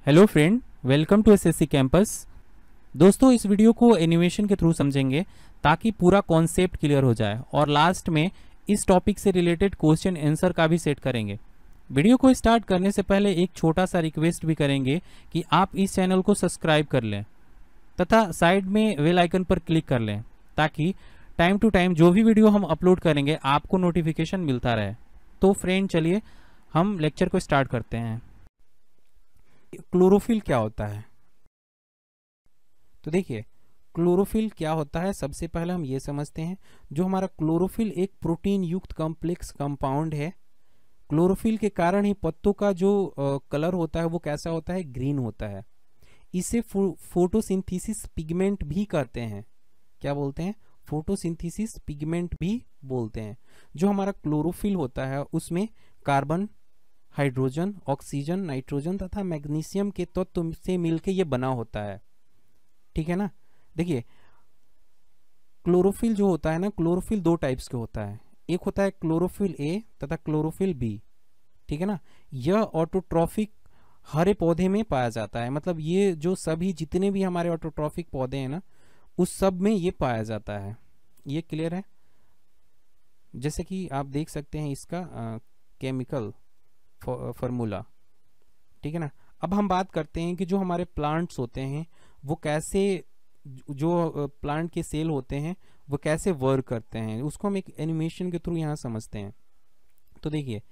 Hello friend, welcome to SSC campus. दोस्तों, इस video को एनिमेशन के थ्रू समझेंगे ताकि पूरा कॉन्सेप्ट क्लियर हो जाए और लास्ट में इस टॉपिक से रिलेटेड क्वेश्चन आंसर का भी सेट करेंगे। वीडियो को स्टार्ट करने से पहले एक छोटा सा रिक्वेस्ट भी करेंगे कि आप इस चैनल को सब्सक्राइब कर लें तथा साइड में बेल आइकन पर क्लिक कर लें ताकि टाइम टू टाइम जो भी वीडियो हम अपलोड करेंगे आपको नोटिफिकेशन मिलता रहे। तो फ्रेंड, चलिए हम लेक्चर को स्टार्ट करते हैं। क्लोरोफिल क्या होता है? तो देखिए, क्लोरोफिल क्या होता है सबसे पहले हम ये समझते हैं। जो हमारा क्लोरोफिल एक प्रोटीन युक्त कॉम्प्लेक्स कंपाउंड है। क्लोरोफिल के कारण ही पत्तों का जो कलर होता है वो कैसा होता है? ग्रीन होता है। इसे फोटोसिंथेसिस पिगमेंट भी कहते हैं। क्या बोलते हैं? फोटोसिंथेसिस पिगमेंट भी बोलते हैं। जो हमारा क्लोरोफिल होता है उसमें कार्बन, हाइड्रोजन, ऑक्सीजन, नाइट्रोजन तथा मैग्नीशियम के तत्व से मिलकर ये बना होता है। ठीक है ना। देखिए, क्लोरोफिल जो होता है ना, क्लोरोफिल दो टाइप्स के होता है। एक होता है क्लोरोफिल ए तथा क्लोरोफिल बी। ठीक है ना। यह ऑटोट्रॉफिक हरे पौधे में पाया जाता है। मतलब ये जो सभी जितने भी हमारे ऑटोट्रॉफिक पौधे हैं ना, उस सब में ये पाया जाता है। ये क्लियर है? जैसे कि आप देख सकते हैं इसका केमिकल फॉर्मूला। ठीक है ना। अब हम बात करते हैं कि जो हमारे प्लांट्स होते हैं वो कैसे, जो प्लांट के सेल होते हैं वो कैसे वर्क करते हैं, उसको हम एक एनिमेशन के थ्रू यहाँ समझते हैं। तो देखिए,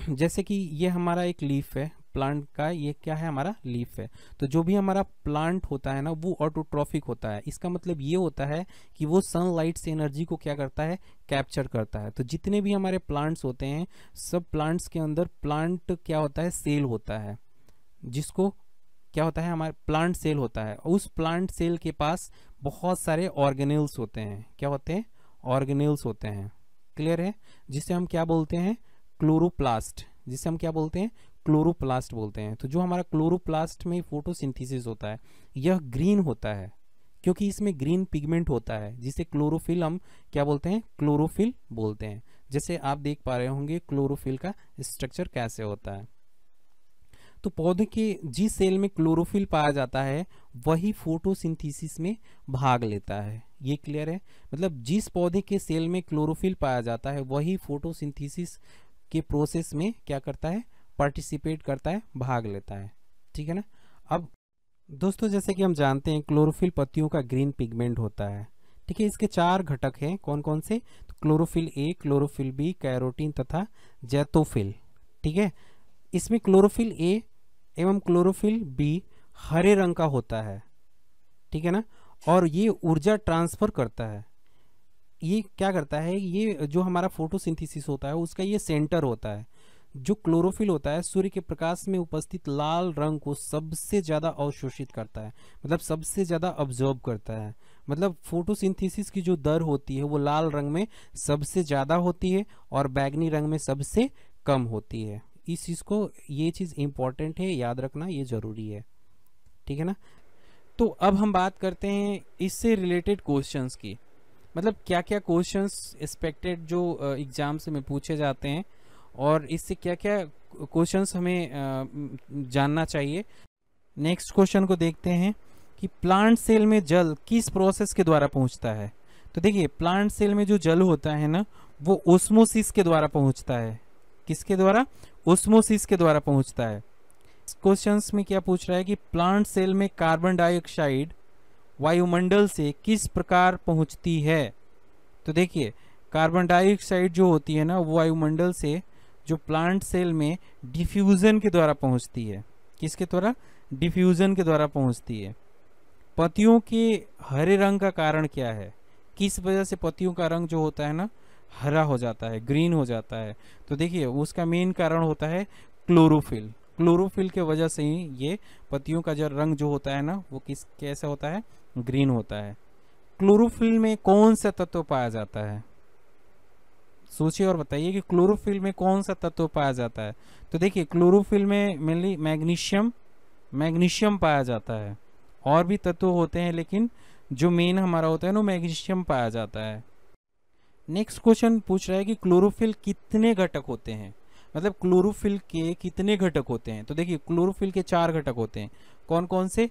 जैसे कि ये हमारा एक लीफ है प्लांट का। ये क्या है? हमारा लीफ है। तो जो भी हमारा प्लांट होता है ना वो ऑटोट्रॉफिक होता है। इसका मतलब ये होता है कि वो सनलाइट से एनर्जी को क्या करता है? कैप्चर करता है। तो जितने भी हमारे प्लांट्स होते हैं, सब प्लांट्स के अंदर प्लांट क्या होता है? सेल होता है, जिसको क्या होता है? हमारे प्लांट सेल होता है। उस प्लांट सेल के पास बहुत सारे ऑर्गेनेल्स होते हैं। क्या होते हैं? ऑर्गेनेल्स होते हैं। क्लियर है? जिसे हम क्या बोलते हैं? क्लोरोप्लास्ट। जिसे हम क्या बोलते हैं? क्लोरोप्लास्ट बोलते हैं। तो जो हमारा क्लोरोप्लास्ट में फोटोसिंथेसिस होता है यह ग्रीन होता है क्योंकि इसमें ग्रीन पिगमेंट होता है, जिसे क्लोरोफिल हम क्या बोलते हैं? क्लोरोफिल बोलते हैं। जैसे आप देख पा रहे होंगे क्लोरोफिल का स्ट्रक्चर कैसे होता है। तो पौधे के जिस सेल में क्लोरोफिल पाया जाता है वही फोटोसिंथेसिस में भाग लेता है। ये क्लियर है? मतलब जिस पौधे के सेल में क्लोरोफिल पाया जाता है वही फोटोसिंथेसिस के प्रोसेस में क्या करता है? पार्टिसिपेट करता है, भाग लेता है। ठीक है ना। अब दोस्तों, जैसे कि हम जानते हैं क्लोरोफिल पत्तियों का ग्रीन पिगमेंट होता है। ठीक है। इसके चार घटक हैं। कौन कौन से? तो chlorophyll A, chlorophyll B, carotene तथा जैतोफिल। ठीक है। इसमें क्लोरोफिल ए एवं क्लोरोफिल बी हरे रंग का होता है। ठीक है ना। और ये ऊर्जा ट्रांसफर करता है। ये क्या करता है? ये जो हमारा फोटोसिंथेसिस होता है उसका ये सेंटर होता है। जो क्लोरोफिल होता है सूर्य के प्रकाश में उपस्थित लाल रंग को सबसे ज्यादा अवशोषित करता है, मतलब सबसे ज्यादा ऑब्जर्व करता है। मतलब फोटोसिंथेसिस की जो दर होती है वो लाल रंग में सबसे ज्यादा होती है और बैगनी रंग में सबसे कम होती है। इस चीज को, ये चीज इंपॉर्टेंट है, याद रखना ये जरूरी है। ठीक है ना। तो अब हम बात करते हैं इससे रिलेटेड क्वेश्चंस की। मतलब क्या क्या क्वेश्चंस एक्सपेक्टेड जो एग्जाम से में पूछे जाते हैं और इससे क्या क्या क्वेश्चंस हमें जानना चाहिए। नेक्स्ट क्वेश्चन को देखते हैं कि प्लांट सेल में जल किस प्रोसेस के द्वारा पहुंचता है। तो देखिए, प्लांट सेल में जो जल होता है ना वो ओस्मोसिस के द्वारा पहुंचता है। किसके द्वारा? ओस्मोसिस के द्वारा पहुंचता है। क्वेश्चंस में क्या पूछ रहा है कि प्लांट सेल में कार्बन डाइऑक्साइड वायुमंडल से किस प्रकार पहुंचती है। तो देखिए, कार्बन डाइऑक्साइड जो होती है ना वो वायुमंडल से जो प्लांट सेल में डिफ्यूजन के द्वारा पहुंचती है। किसके द्वारा? डिफ्यूजन के द्वारा पहुंचती है। पत्तियों के हरे रंग का कारण क्या है? किस वजह से पत्तियों का रंग जो होता है ना हरा हो जाता है, ग्रीन हो जाता है? तो देखिए, उसका मेन कारण होता है क्लोरोफिल। क्लोरोफिल के वजह से ही ये पत्तियों का जो रंग जो होता है ना वो कैसा होता है? ग्रीन होता है। क्लोरोफिल में कौन सा तत्व पाया जाता है? सोचिए और बताइए कि क्लोरोफिल में कौन सा तत्व पाया जाता है। तो देखिए, क्लोरोफिल में मेनली मैग्नीशियम पाया जाता है। और भी तत्व होते हैं लेकिन जो मेन हमारा होता है ना मैग्नीशियम पाया जाता है। नेक्स्ट क्वेश्चन पूछ रहा है कि क्लोरोफिल कितने घटक होते हैं। मतलब क्लोरोफिल के कितने घटक होते हैं, तो देखिए क्लोरोफिल के 4 घटक होते हैं। कौन कौन से?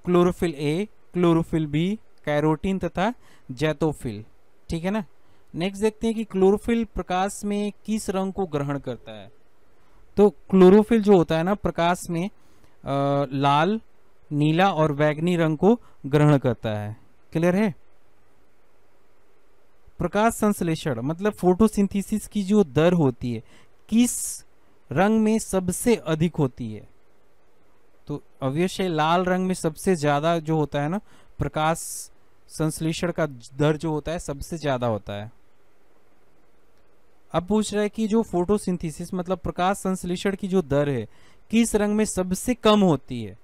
Chlorophyll A, chlorophyll B, carotene तथा जैतोफिल। ठीक है ना। नेक्स्ट देखते हैं कि क्लोरोफिल प्रकाश में किस रंग को ग्रहण करता है। तो क्लोरोफिल जो होता है ना प्रकाश में लाल, नीला और बैगनी रंग को ग्रहण करता है। क्लियर है। प्रकाश संश्लेषण मतलब फोटोसिंथेसिस की जो दर होती है किस रंग में सबसे अधिक होती है, तो अवश्य लाल रंग में सबसे ज्यादा जो होता है ना प्रकाश संश्लेषण का दर जो होता है सबसे ज्यादा होता है। अब पूछ रहा है कि जो फोटोसिंथेसिस मतलब प्रकाश संश्लेषण की जो दर है किस रंग में सबसे कम होती है,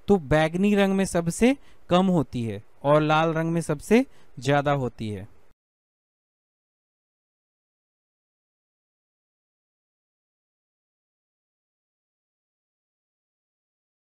तो बैगनी रंग में सबसे कम होती है और लाल रंग में सबसे ज्यादा होती है।